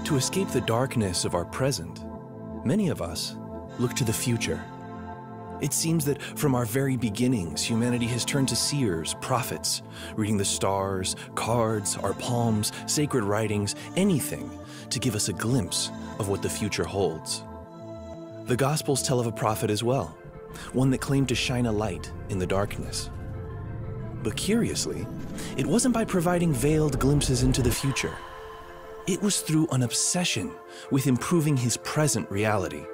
To escape the darkness of our present, many of us look to the future. It seems that from our very beginnings, humanity has turned to seers, prophets, reading the stars, cards, our palms, sacred writings, anything to give us a glimpse of what the future holds. The Gospels tell of a prophet as well, one that claimed to shine a light in the darkness. But curiously, it wasn't by providing veiled glimpses into the future. It was through an obsession with improving his present reality.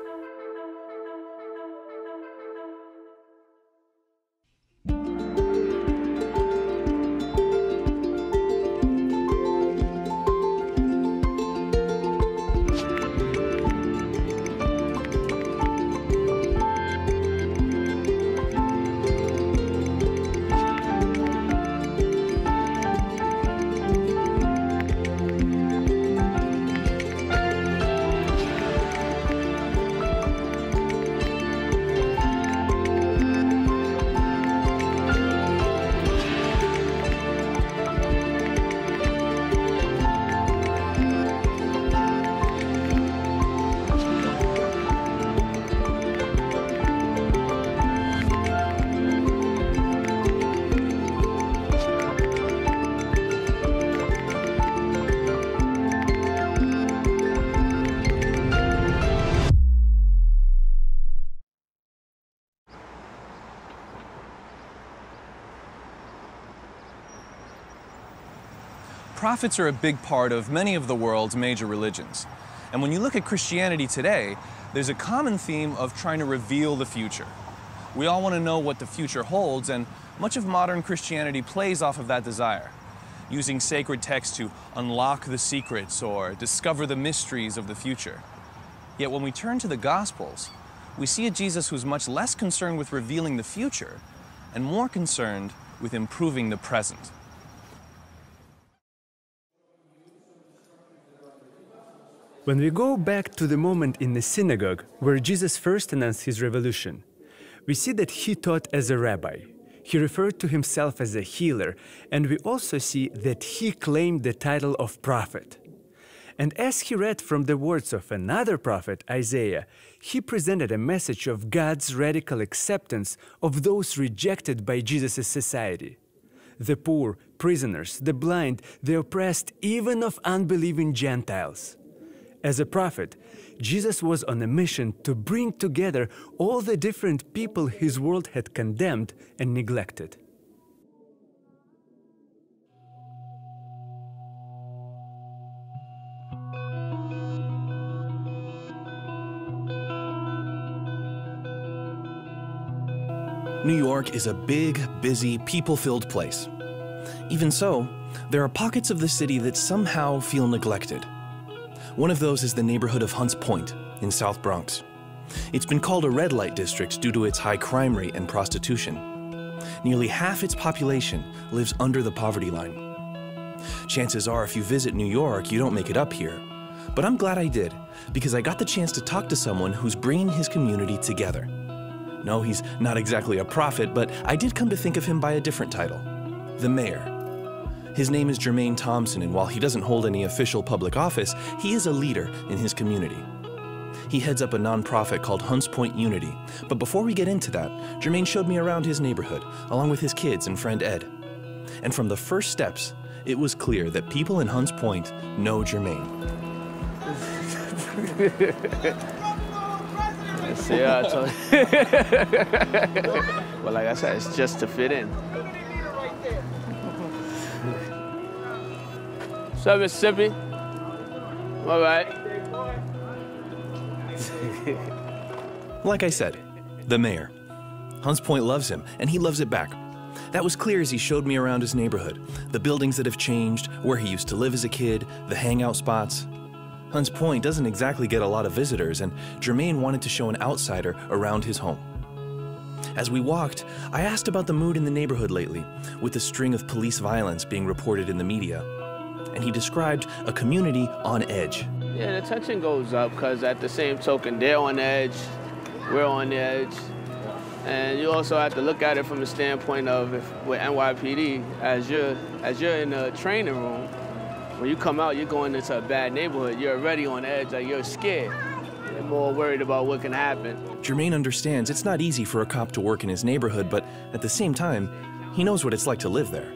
Prophets are a big part of many of the world's major religions. And when you look at Christianity today, there's a common theme of trying to reveal the future. We all want to know what the future holds, and much of modern Christianity plays off of that desire, using sacred texts to unlock the secrets or discover the mysteries of the future. Yet when we turn to the Gospels, we see a Jesus who's much less concerned with revealing the future and more concerned with improving the present. When we go back to the moment in the synagogue where Jesus first announced his revolution, we see that he taught as a rabbi. He referred to himself as a healer, and we also see that he claimed the title of prophet. And as he read from the words of another prophet, Isaiah, he presented a message of God's radical acceptance of those rejected by Jesus' society. The poor, prisoners, the blind, the oppressed, even of unbelieving Gentiles. As a prophet, Jesus was on a mission to bring together all the different people his world had condemned and neglected. New York is a big, busy, people-filled place. Even so, there are pockets of the city that somehow feel neglected. One of those is the neighborhood of Hunts Point in South Bronx. It's been called a red light district due to its high crime rate and prostitution. Nearly half its population lives under the poverty line. Chances are if you visit New York, you don't make it up here. But I'm glad I did, because I got the chance to talk to someone who's bringing his community together. No, he's not exactly a prophet, but I did come to think of him by a different title, the mayor. His name is Jermaine Thompson, and while he doesn't hold any official public office, he is a leader in his community. He heads up a nonprofit called Hunts Point Unity, but before we get into that, Jermaine showed me around his neighborhood, along with his kids and friend Ed. And from the first steps, it was clear that people in Hunts Point know Jermaine. See, I told you. Well, like I said, it's just to fit in. What's up, Mississippi? All right. Like I said, the mayor. Hunts Point loves him, and he loves it back. That was clear as he showed me around his neighborhood, the buildings that have changed, where he used to live as a kid, the hangout spots. Hunts Point doesn't exactly get a lot of visitors, and Jermaine wanted to show an outsider around his home. As we walked, I asked about the mood in the neighborhood lately, with the string of police violence being reported in the media. And he described a community on edge. Yeah, the tension goes up because at the same token, they're on edge, we're on edge. And you also have to look at it from the standpoint of with NYPD, as you're in the training room, when you come out, you're going into a bad neighborhood. You're already on edge, like you're scared. You're more worried about what can happen. Jermaine understands it's not easy for a cop to work in his neighborhood, but at the same time, he knows what it's like to live there.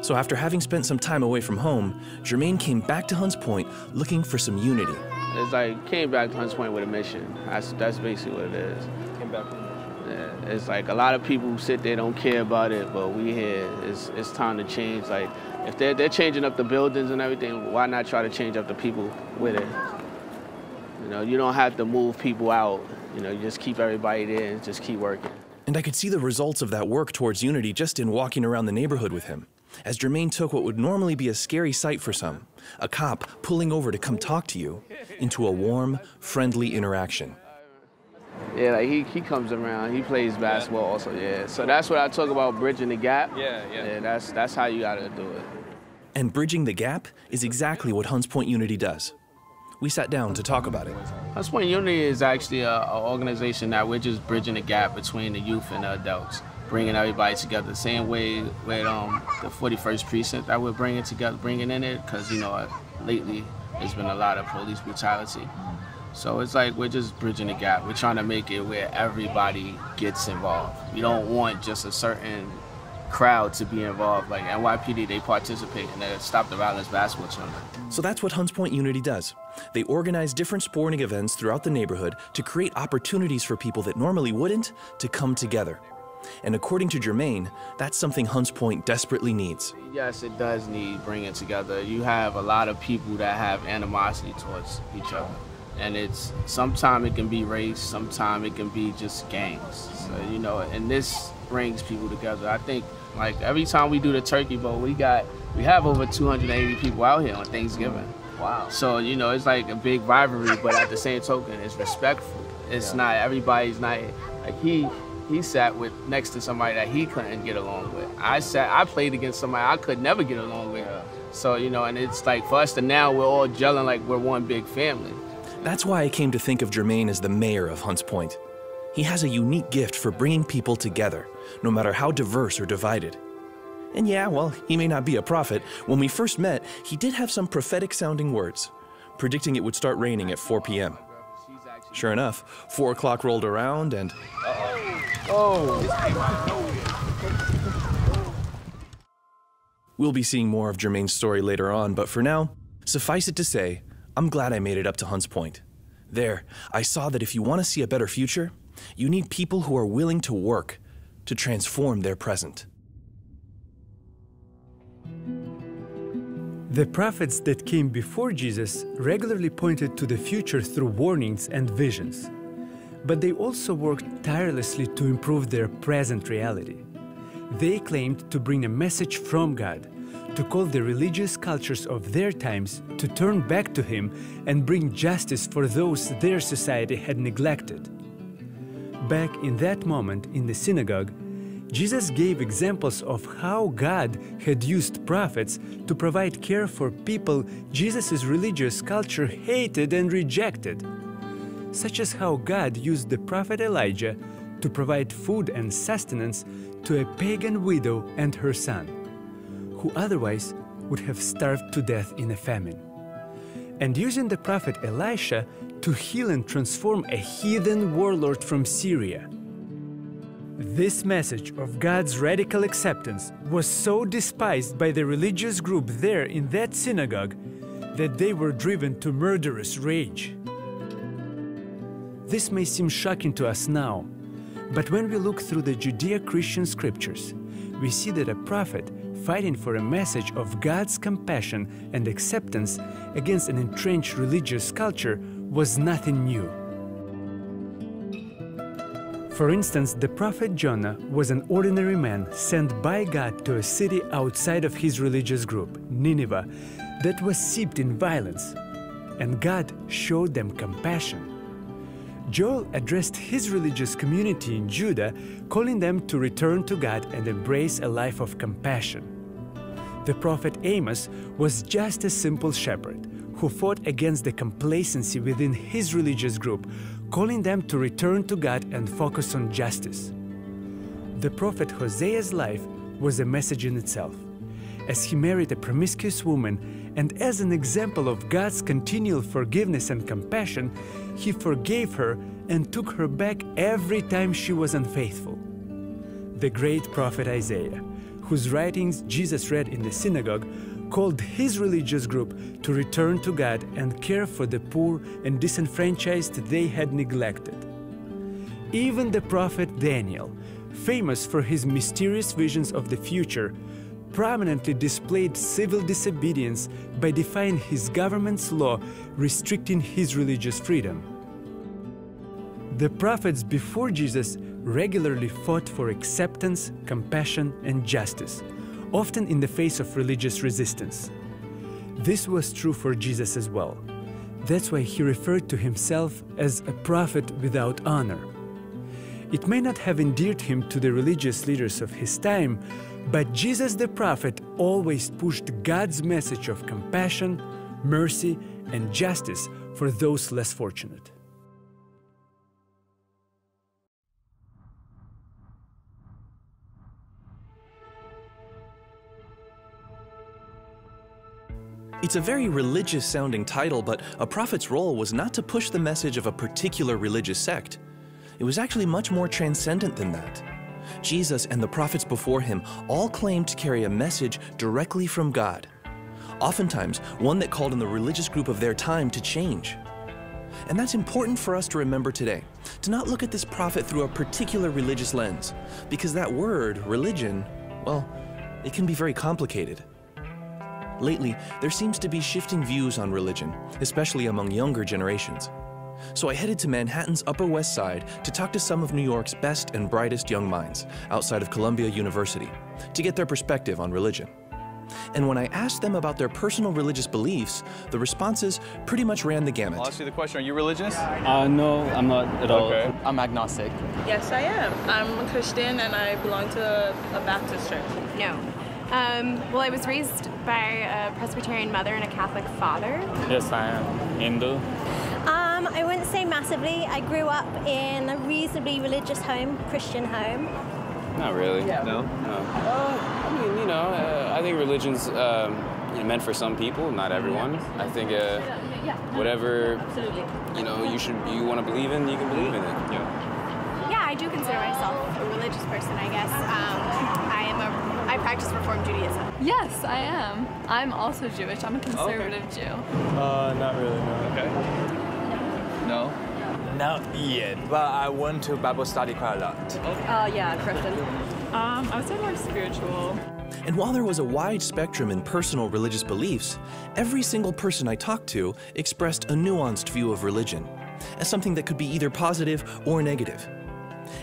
So after having spent some time away from home, Jermaine came back to Hunts Point looking for some unity. It's like came back to Hunts Point with a mission. That's basically what it is. Came back with a mission. Yeah, it's like a lot of people sit there, don't care about it, but we here. It's time to change. Like if they're changing up the buildings and everything, why not try to change up the people with it? You know, you don't have to move people out. You know, you just keep everybody there and just keep working. And I could see the results of that work towards unity just in walking around the neighborhood with him, as Jermaine took what would normally be a scary sight for some, a cop pulling over to come talk to you, into a warm, friendly interaction. Yeah, like he comes around, he plays basketball also, yeah. So that's what I talk about, bridging the gap. Yeah, that's how you gotta do it. And bridging the gap is exactly what Hunts Point Unity does. We sat down to talk about it. Hunts Point Unity is actually an organization that we're just bridging the gap between the youth and the adults, bringing everybody together the same way with the 41st Precinct that we're bringing in it, because, you know, lately there's been a lot of police brutality. So it's like we're just bridging the gap. We're trying to make it where everybody gets involved. You don't want just a certain crowd to be involved. Like NYPD, they participate in the Stop the Violence basketball tournament. So that's what Hunts Point Unity does. They organize different sporting events throughout the neighborhood to create opportunities for people that normally wouldn't to come together. And according to Jermaine, that's something Hunts Point desperately needs. Yes, it does need bringing together. You have a lot of people that have animosity towards each other. And sometimes it can be race, sometimes it can be just gangs. So, you know, and this brings people together. I think, like, every time we do the Turkey Bowl, we have over 280 people out here on Thanksgiving. Wow. So, you know, it's like a big rivalry, but at the same token, it's respectful. It's not, everybody's not, like he sat next to somebody that he couldn't get along with. I played against somebody I could never get along with. So, you know, and it's like for us to now, we're all gelling like we're one big family. That's why I came to think of Jermaine as the mayor of Hunts Point. He has a unique gift for bringing people together, no matter how diverse or divided. And yeah, well, he may not be a prophet. When we first met, he did have some prophetic-sounding words, predicting it would start raining at 4 p.m. Sure enough, 4 o'clock rolled around and... We'll be seeing more of Jermaine's story later on, but for now, suffice it to say, I'm glad I made it up to Hunts Point. There, I saw that if you want to see a better future, you need people who are willing to work to transform their present. The prophets that came before Jesus regularly pointed to the future through warnings and visions. But they also worked tirelessly to improve their present reality. They claimed to bring a message from God, to call the religious cultures of their times to turn back to Him and bring justice for those their society had neglected. Back in that moment in the synagogue, Jesus gave examples of how God had used prophets to provide care for people Jesus' religious culture hated and rejected, such as how God used the prophet Elijah to provide food and sustenance to a pagan widow and her son, who otherwise would have starved to death in a famine, and using the prophet Elisha to heal and transform a heathen warlord from Syria. This message of God's radical acceptance was so despised by the religious group there in that synagogue that they were driven to murderous rage. This may seem shocking to us now, but when we look through the Judeo-Christian scriptures, we see that a prophet fighting for a message of God's compassion and acceptance against an entrenched religious culture was nothing new. For instance, the prophet Jonah was an ordinary man sent by God to a city outside of his religious group, Nineveh, that was steeped in violence, and God showed them compassion. Joel addressed his religious community in Judah, calling them to return to God and embrace a life of compassion. The prophet Amos was just a simple shepherd who fought against the complacency within his religious group, calling them to return to God and focus on justice. The prophet Hosea's life was a message in itself, as he married a promiscuous woman, and as an example of God's continual forgiveness and compassion, he forgave her and took her back every time she was unfaithful. The great prophet Isaiah, whose writings Jesus read in the synagogue, called his religious group to return to God and care for the poor and disenfranchised they had neglected. Even the prophet Daniel, famous for his mysterious visions of the future, prominently displayed civil disobedience by defying his government's law restricting his religious freedom. The prophets before Jesus regularly fought for acceptance, compassion, and justice, often in the face of religious resistance. This was true for Jesus as well. That's why he referred to himself as a prophet without honor. It may not have endeared him to the religious leaders of his time, but Jesus the prophet always pushed God's message of compassion, mercy, and justice for those less fortunate. It's a very religious-sounding title, but a prophet's role was not to push the message of a particular religious sect. It was actually much more transcendent than that. Jesus and the prophets before him all claimed to carry a message directly from God, oftentimes one that called on the religious group of their time to change. And that's important for us to remember today, to not look at this prophet through a particular religious lens, because that word, religion, well, it can be very complicated. Lately, there seems to be shifting views on religion, especially among younger generations. So I headed to Manhattan's Upper West Side to talk to some of New York's best and brightest young minds outside of Columbia University to get their perspective on religion. And when I asked them about their personal religious beliefs, the responses pretty much ran the gamut. I'll ask you the question, are you religious? No, I'm not at all. Okay. I'm agnostic. Yes, I am. I'm a Christian and I belong to a Baptist church. No. Well, I was raised by a Presbyterian mother and a Catholic father. Yes, I am. Hindu. I wouldn't say massively. I grew up in a reasonably religious home, Christian home. Not really. No? No. I mean, I think religion's meant for some people, not everyone. I think whatever you want to believe in, you can believe in it. Yeah, I do consider myself a religious person, I guess. I practice Reform Judaism. Yes, I am. I'm also Jewish. I'm a conservative Jew. Not really, no. Okay. No? Not yet, but I went to Bible study quite a lot. Yeah, Christian. I would say more spiritual. And while there was a wide spectrum in personal religious beliefs, every single person I talked to expressed a nuanced view of religion as something that could be either positive or negative.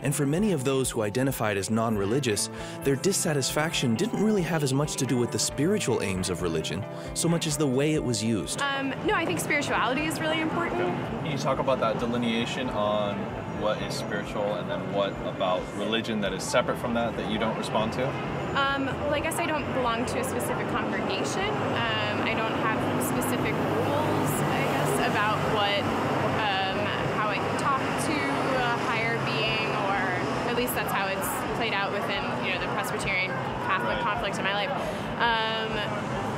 And for many of those who identified as non-religious, their dissatisfaction didn't really have as much to do with the spiritual aims of religion, so much as the way it was used. No, I think spirituality is really important. Can you talk about that delineation on what is spiritual and then what about religion that is separate from that you don't respond to? Well, I guess I don't belong to a specific congregation. I don't have specific rules, I guess, about how I can talk to a higher being, or at least that's how it's played out within, the Presbyterian Catholic conflict in my life.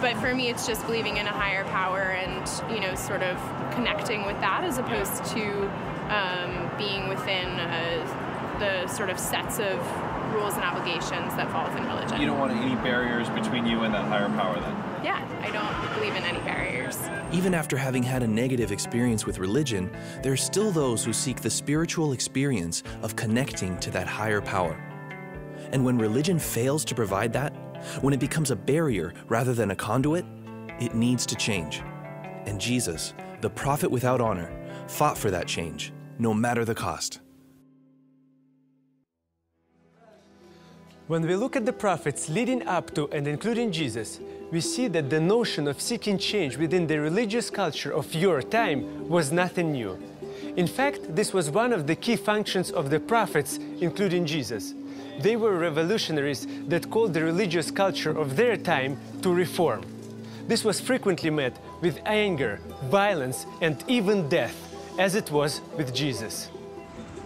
But for me, it's just believing in a higher power and, sort of connecting with that as opposed to being within the sort of sets of rules and obligations that fall within religion. You don't want any barriers between you and that higher power then? Yeah, I don't believe in any barriers. Even after having had a negative experience with religion, there are still those who seek the spiritual experience of connecting to that higher power. And when religion fails to provide that, when it becomes a barrier rather than a conduit, it needs to change. And Jesus, the prophet without honor, fought for that change, no matter the cost. When we look at the prophets leading up to and including Jesus, we see that the notion of seeking change within the religious culture of your time was nothing new. In fact, this was one of the key functions of the prophets, including Jesus. They were revolutionaries that called the religious culture of their time to reform. This was frequently met with anger, violence, and even death, as it was with Jesus.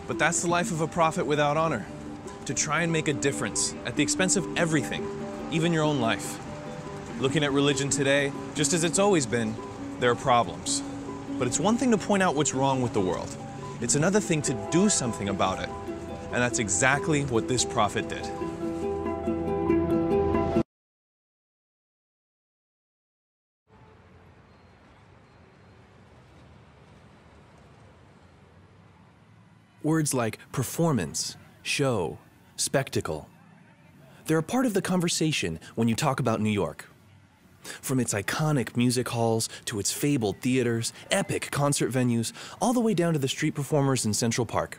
But that's the life of a prophet without honor. To try and make a difference at the expense of everything, even your own life. Looking at religion today, just as it's always been, there are problems. But it's one thing to point out what's wrong with the world. It's another thing to do something about it. And that's exactly what this prophet did. Words like performance, show, spectacle. They're a part of the conversation when you talk about New York. From its iconic music halls to its fabled theaters, epic concert venues, all the way down to the street performers in Central Park.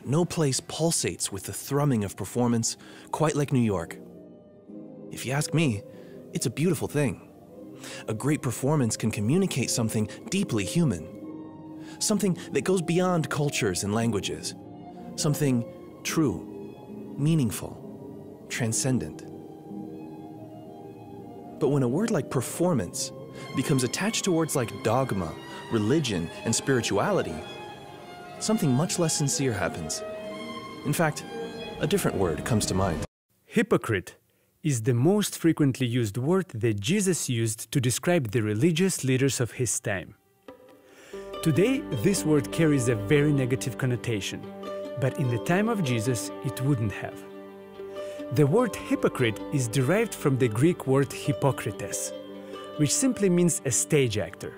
No place pulsates with the thrumming of performance quite like New York. If you ask me, it's a beautiful thing. A great performance can communicate something deeply human. Something that goes beyond cultures and languages. Something true, meaningful, transcendent. But when a word like performance becomes attached to words like dogma, religion, and spirituality, something much less sincere happens. In fact, a different word comes to mind. Hypocrite is the most frequently used word that Jesus used to describe the religious leaders of his time. Today, this word carries a very negative connotation, but in the time of Jesus, it wouldn't have. The word hypocrite is derived from the Greek word hypokrites, which simply means a stage actor.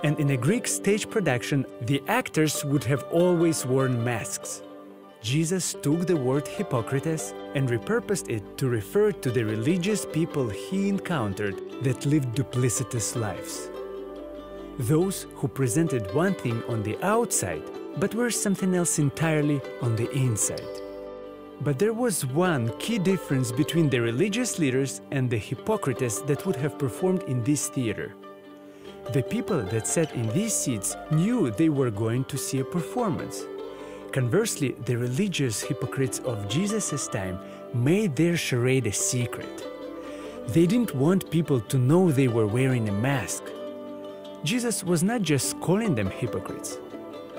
And in a Greek stage production, the actors would have always worn masks. Jesus took the word hypocrites and repurposed it to refer to the religious people he encountered that lived duplicitous lives. Those who presented one thing on the outside, but were something else entirely on the inside. But there was one key difference between the religious leaders and the hypocrites that would have performed in this theater. The people that sat in these seats knew they were going to see a performance. Conversely, the religious hypocrites of Jesus' time made their charade a secret. They didn't want people to know they were wearing a mask. Jesus was not just calling them hypocrites.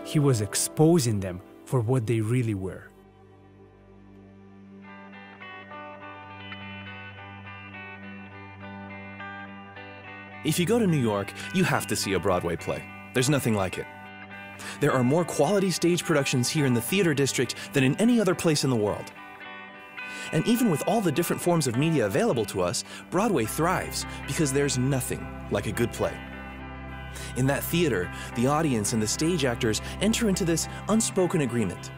He was exposing them for what they really were. If you go to New York, you have to see a Broadway play. There's nothing like it. There are more quality stage productions here in the theater district than in any other place in the world. And even with all the different forms of media available to us, Broadway thrives because there's nothing like a good play. In that theater, the audience and the stage actors enter into this unspoken agreement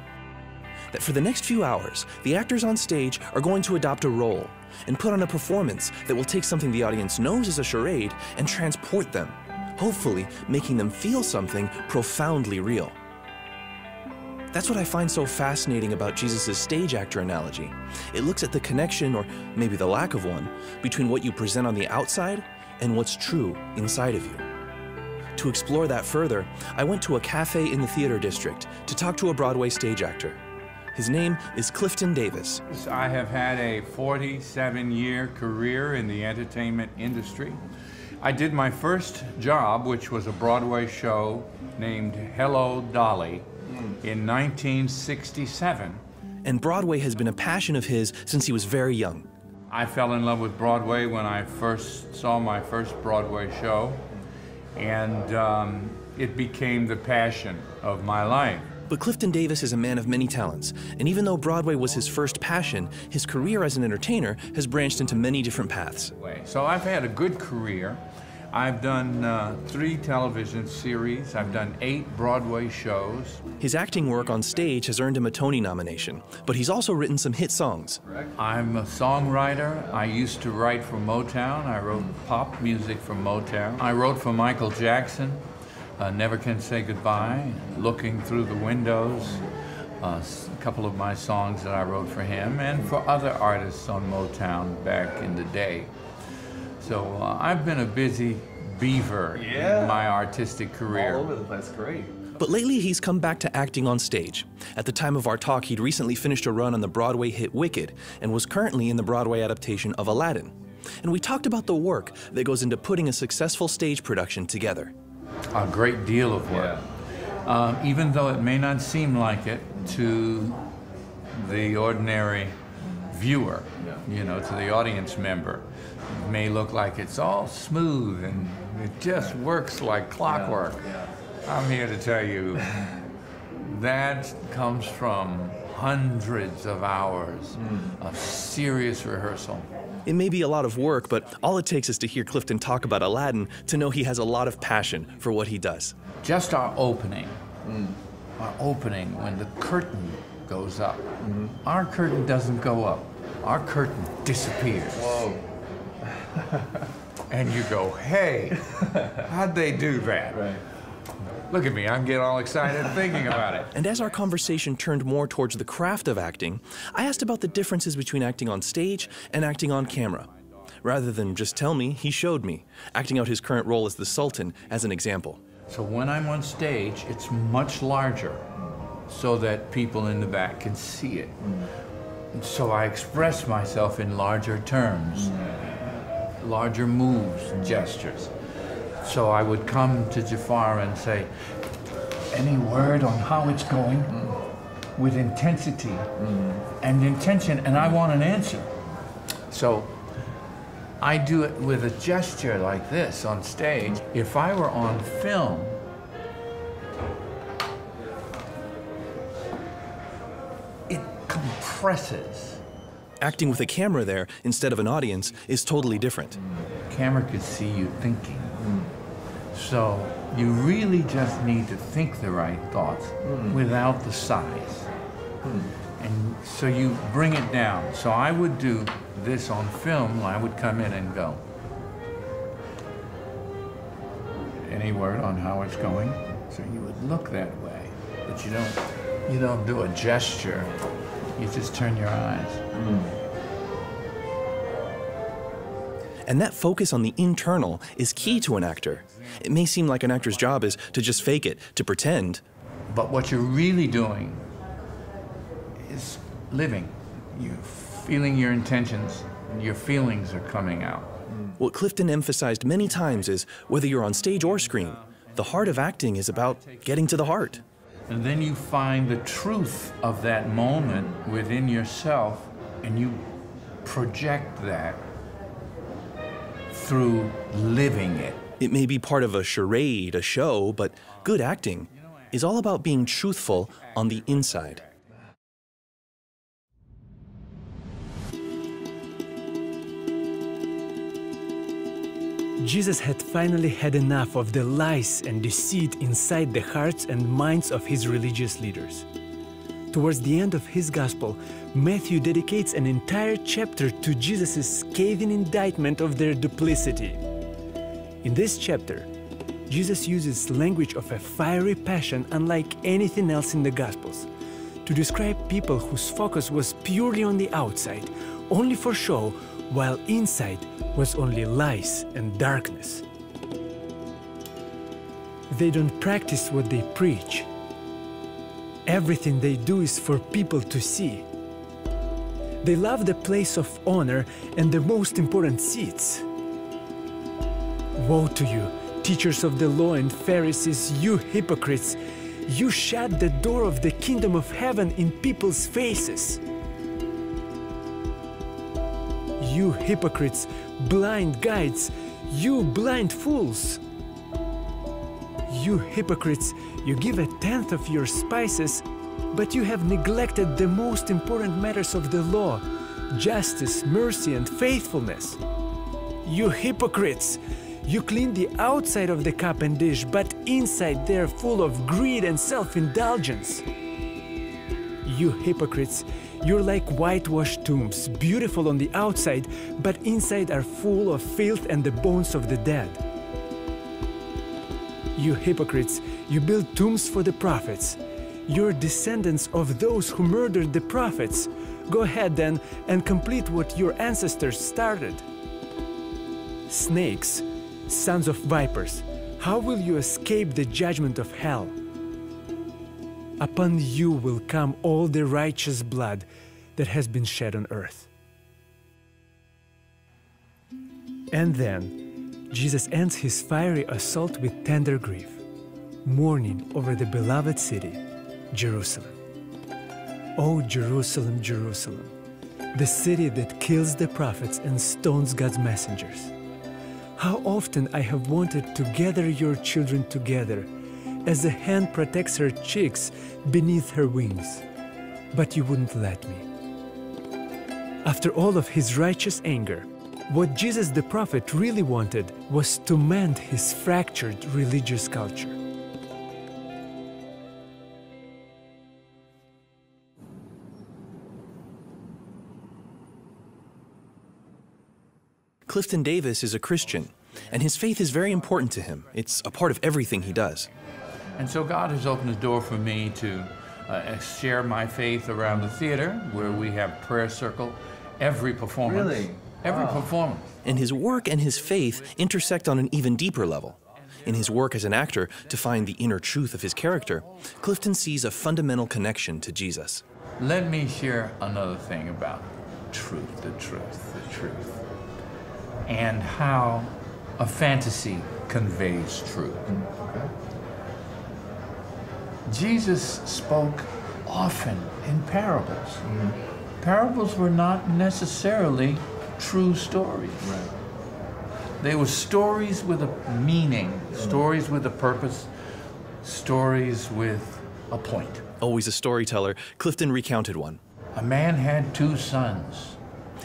that for the next few hours, the actors on stage are going to adopt a role and put on a performance that will take something the audience knows is a charade and transport them, hopefully making them feel something profoundly real. That's what I find so fascinating about Jesus' stage actor analogy. It looks at the connection, or maybe the lack of one, between what you present on the outside and what's true inside of you. To explore that further, I went to a cafe in the theater district to talk to a Broadway stage actor. His name is Clifton Davis. I have had a 47-year career in the entertainment industry. I did my first job, which was a Broadway show named Hello, Dolly, in 1967. And Broadway has been a passion of his since he was very young. I fell in love with Broadway when I first saw my first Broadway show, and it became the passion of my life. But Clifton Davis is a man of many talents, and even though Broadway was his first passion, his career as an entertainer has branched into many different paths. So I've had a good career. I've done 3 television series. I've done 8 Broadway shows. His acting work on stage has earned him a Tony nomination, but he's also written some hit songs. I'm a songwriter. I used to write for Motown. I wrote pop music for Motown. I wrote for Michael Jackson. Never Can Say Goodbye, Looking Through the Windows, a couple of my songs that I wrote for him, and for other artists on Motown back in the day. So I've been a busy beaver in my artistic career. All over the place, great. But lately he's come back to acting on stage. At the time of our talk, he'd recently finished a run on the Broadway hit Wicked, and was currently in the Broadway adaptation of Aladdin. And we talked about the work that goes into putting a successful stage production together. A great deal of work. Even though it may not seem like it to the ordinary viewer, you know, to the audience member, it may look like it's all smooth and it just works like clockwork. I'm here to tell you that comes from hundreds of hours of serious rehearsal. It may be a lot of work, but all it takes is to hear Clifton talk about Aladdin to know he has a lot of passion for what he does. Just our opening, when the curtain goes up. Our curtain doesn't go up. Our curtain disappears. Whoa. And you go, hey, how'd they do that? Right. Look at me, I'm getting all excited thinking about it. And as our conversation turned more towards the craft of acting, I asked about the differences between acting on stage and acting on camera. Rather than just tell me, he showed me, acting out his current role as the Sultan as an example. So when I'm on stage, it's much larger so that people in the back can see it. So I express myself in larger terms, larger moves, gestures. So I would come to Jafar and say, any word on how it's going? With intensity and intention, and I want an answer. So I do it with a gesture like this on stage. If I were on film, it compresses. Acting with a camera there instead of an audience is totally different. Camera could see you thinking. So you really just need to think the right thoughts without the size. And so you bring it down. So I would do this on film. I would come in and go, any word on how it's going? So you would look that way, but you don't do a gesture. You just turn your eyes. And that focus on the internal is key to an actor. It may seem like an actor's job is to just fake it, to pretend. But what you're really doing is living. You're feeling your intentions, and your feelings are coming out. What Clifton emphasized many times is, whether you're on stage or screen, the heart of acting is about getting to the heart. And then you find the truth of that moment within yourself, and you project that through living it. It may be part of a charade, a show, but good acting is all about being truthful on the inside. Jesus had finally had enough of the lies and deceit inside the hearts and minds of his religious leaders. Towards the end of his gospel, Matthew dedicates an entire chapter to Jesus' scathing indictment of their duplicity. In this chapter, Jesus uses language of a fiery passion unlike anything else in the Gospels to describe people whose focus was purely on the outside, only for show, while inside was only lies and darkness. They don't practice what they preach. Everything they do is for people to see. They love the place of honor and the most important seats. Woe to you, teachers of the law and Pharisees, you hypocrites! You shut the door of the kingdom of heaven in people's faces. You hypocrites, blind guides, you blind fools! You hypocrites, you give 1/10 of your spices, but you have neglected the most important matters of the law, justice, mercy, and faithfulness. You hypocrites! You clean the outside of the cup and dish, but inside they're full of greed and self-indulgence. You hypocrites! You're like whitewashed tombs, beautiful on the outside, but inside are full of filth and the bones of the dead. You hypocrites! You build tombs for the prophets. You're descendants of those who murdered the prophets. Go ahead then and complete what your ancestors started. Snakes, sons of vipers, how will you escape the judgment of hell? Upon you will come all the righteous blood that has been shed on earth. And then, Jesus ends his fiery assault with tender grief, mourning over the beloved city, Jerusalem. Oh, Jerusalem, Jerusalem, the city that kills the prophets and stones God's messengers. How often I have wanted to gather your children together, as a hen protects her chicks beneath her wings, but you wouldn't let me. After all of his righteous anger, what Jesus the prophet really wanted was to mend his fractured religious culture. Clifton Davis is a Christian, and his faith is very important to him. It's a part of everything he does. And so God has opened the door for me to share my faith around the theater, where we have prayer circle every performance. Really? Every performance. And his work and his faith intersect on an even deeper level. In his work as an actor, to find the inner truth of his character, Clifton sees a fundamental connection to Jesus. Let me share another thing about truth, the truth, and how a fantasy conveys truth. Okay. Jesus spoke often in parables. Parables were not necessarily true stories. Right. They were stories with a meaning, stories with a purpose, stories with a point. Always a storyteller, Clifton recounted one. A man had 2 sons.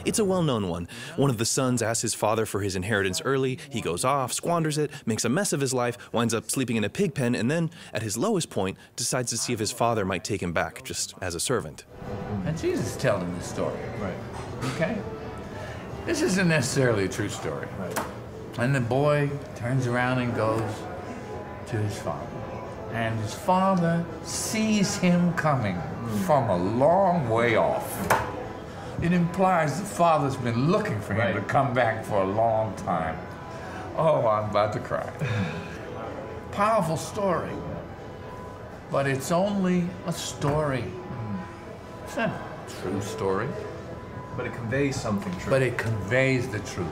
It's a well-known one. One of the sons asks his father for his inheritance early. He goes off, squanders it, makes a mess of his life, winds up sleeping in a pig pen, and then, at his lowest point, decides to see if his father might take him back, just as a servant. And Jesus is telling this story. Right. Okay? This isn't necessarily a true story. Right. And the boy turns around and goes to his father. And his father sees him coming from a long way off. It implies the father's been looking for him to come back for a long time. Oh, I'm about to cry. Powerful story. But it's only a story. It's not a true story. But it conveys something true. But it conveys the truth.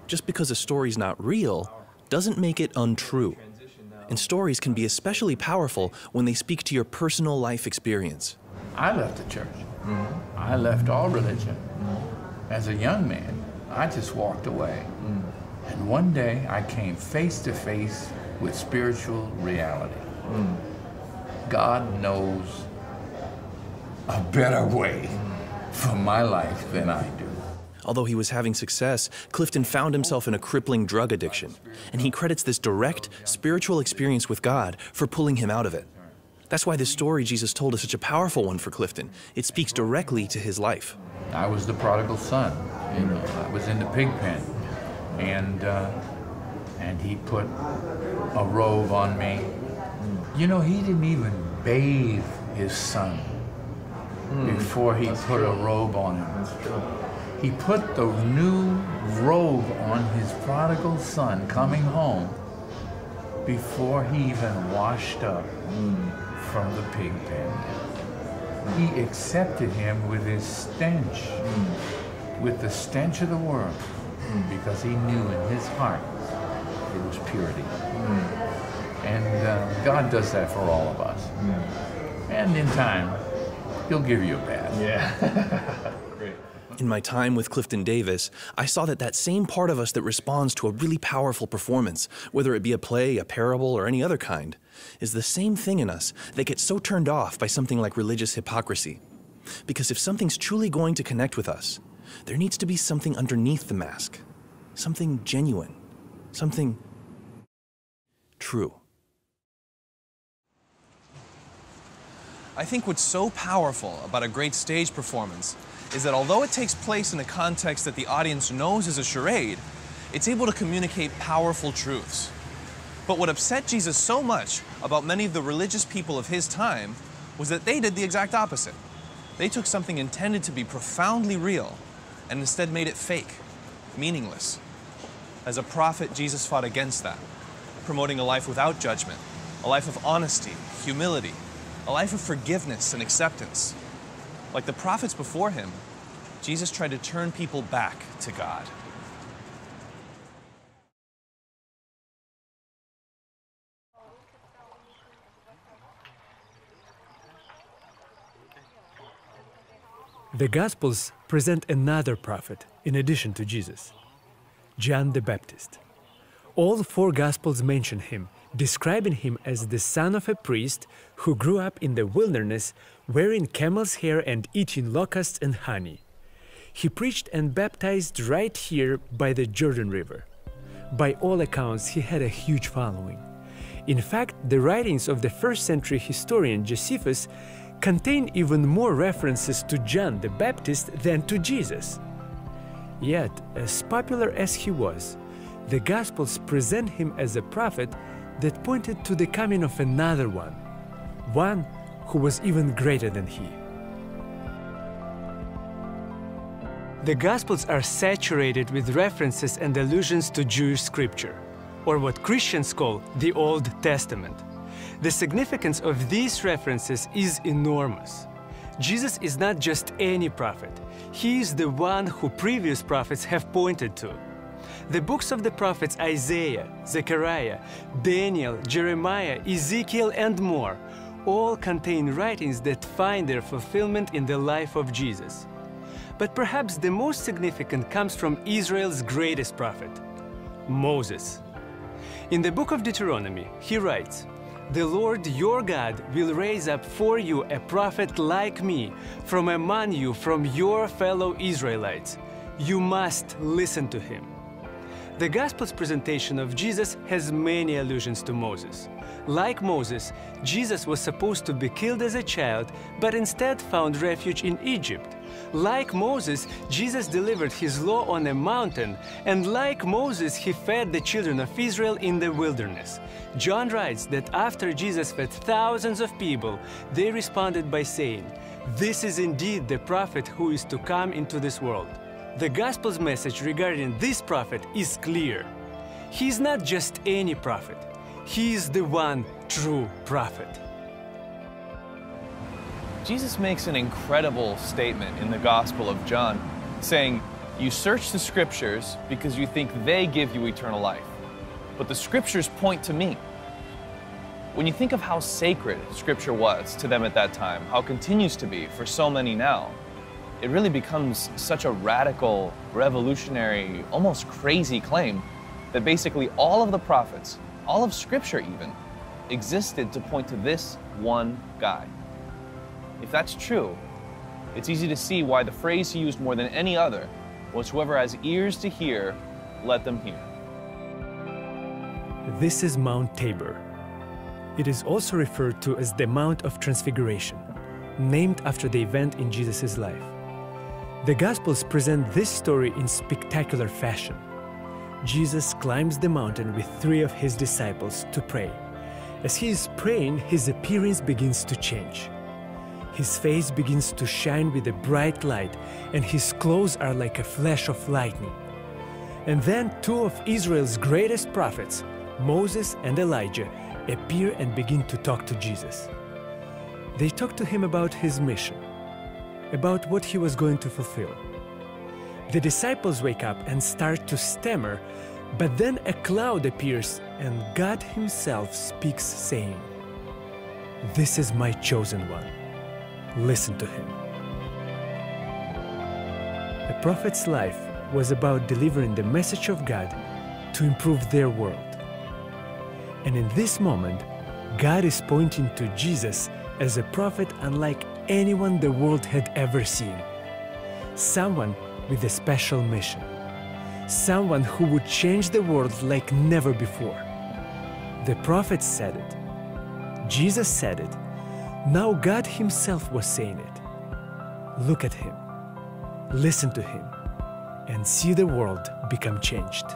Just because a story's not real doesn't make it untrue. And stories can be especially powerful when they speak to your personal life experience. I left the church. I left all religion. As a young man, I just walked away. And one day I came face to face with spiritual reality. God knows a better way for my life than I do. Although he was having success, Clifton found himself in a crippling drug addiction, and he credits this direct, spiritual experience with God for pulling him out of it. That's why the story Jesus told is such a powerful one for Clifton. It speaks directly to his life. I was the prodigal son. I was in the pig pen, and he put a robe on me. You know, he didn't even bathe his son before he put a robe on him. That's true. He put the new robe on his prodigal son coming home before he even washed up from the pig pen. He accepted him with his stench, with the stench of the world, because he knew in his heart it was purity. And God does that for all of us. And in time, he'll give you a bath. Yeah. Great. In my time with Clifton Davis, I saw that same part of us that responds to a really powerful performance, whether it be a play, a parable, or any other kind, is the same thing in us that gets so turned off by something like religious hypocrisy. Because if something's truly going to connect with us, there needs to be something underneath the mask, something genuine, something true. I think what's so powerful about a great stage performance is that although it takes place in a context that the audience knows is a charade, it's able to communicate powerful truths. But what upset Jesus so much about many of the religious people of his time was that they did the exact opposite. They took something intended to be profoundly real and instead made it fake, meaningless. As a prophet, Jesus fought against that, promoting a life without judgment, a life of honesty, humility, a life of forgiveness and acceptance. Like the prophets before him, Jesus tried to turn people back to God. The Gospels present another prophet in addition to Jesus, John the Baptist. All four Gospels mention him, describing him as the son of a priest who grew up in the wilderness, wearing camel's hair and eating locusts and honey. He preached and baptized right here by the Jordan River. By all accounts, he had a huge following. In fact, the writings of the first-century historian Josephus contain even more references to John the Baptist than to Jesus. Yet, as popular as he was, the Gospels present him as a prophet that pointed to the coming of another one who was even greater than he. The Gospels are saturated with references and allusions to Jewish scripture, or what Christians call the Old Testament. The significance of these references is enormous. Jesus is not just any prophet. He is the one who previous prophets have pointed to. The books of the prophets Isaiah, Zechariah, Daniel, Jeremiah, Ezekiel, and more all contain writings that find their fulfillment in the life of Jesus. But perhaps the most significant comes from Israel's greatest prophet, Moses. In the book of Deuteronomy, he writes, "The Lord your God will raise up for you a prophet like me from among you, from your fellow Israelites. You must listen to him." The Gospel's presentation of Jesus has many allusions to Moses. Like Moses, Jesus was supposed to be killed as a child, but instead found refuge in Egypt. Like Moses, Jesus delivered his law on a mountain, and like Moses, he fed the children of Israel in the wilderness. John writes that after Jesus fed thousands of people, they responded by saying, "This is indeed the prophet who is to come into this world." The Gospel's message regarding this prophet is clear. He is not just any prophet. He is the one true prophet. Jesus makes an incredible statement in the Gospel of John, saying, "You search the Scriptures because you think they give you eternal life, but the Scriptures point to me." When you think of how sacred Scripture was to them at that time, how it continues to be for so many now, it really becomes such a radical, revolutionary, almost crazy claim that basically all of the prophets, all of Scripture even, existed to point to this one guy. If that's true, it's easy to see why the phrase he used more than any other was, "Whoever has ears to hear, let them hear." This is Mount Tabor. It is also referred to as the Mount of Transfiguration, named after the event in Jesus' life. The Gospels present this story in spectacular fashion. Jesus climbs the mountain with 3 of his disciples to pray. As he is praying, his appearance begins to change. His face begins to shine with a bright light, and his clothes are like a flash of lightning. And then 2 of Israel's greatest prophets, Moses and Elijah, appear and begin to talk to Jesus. They talk to him about his mission, about what he was going to fulfill. The disciples wake up and start to stammer, but then a cloud appears and God himself speaks, saying, "This is my chosen one. Listen to him." A prophet's life was about delivering the message of God to improve their world. And in this moment, God is pointing to Jesus as a prophet unlike anyone the world had ever seen. Someone with a special mission. Someone who would change the world like never before. The prophet said it. Jesus said it. Now God himself was saying it. Look at him, listen to him, and see the world become changed.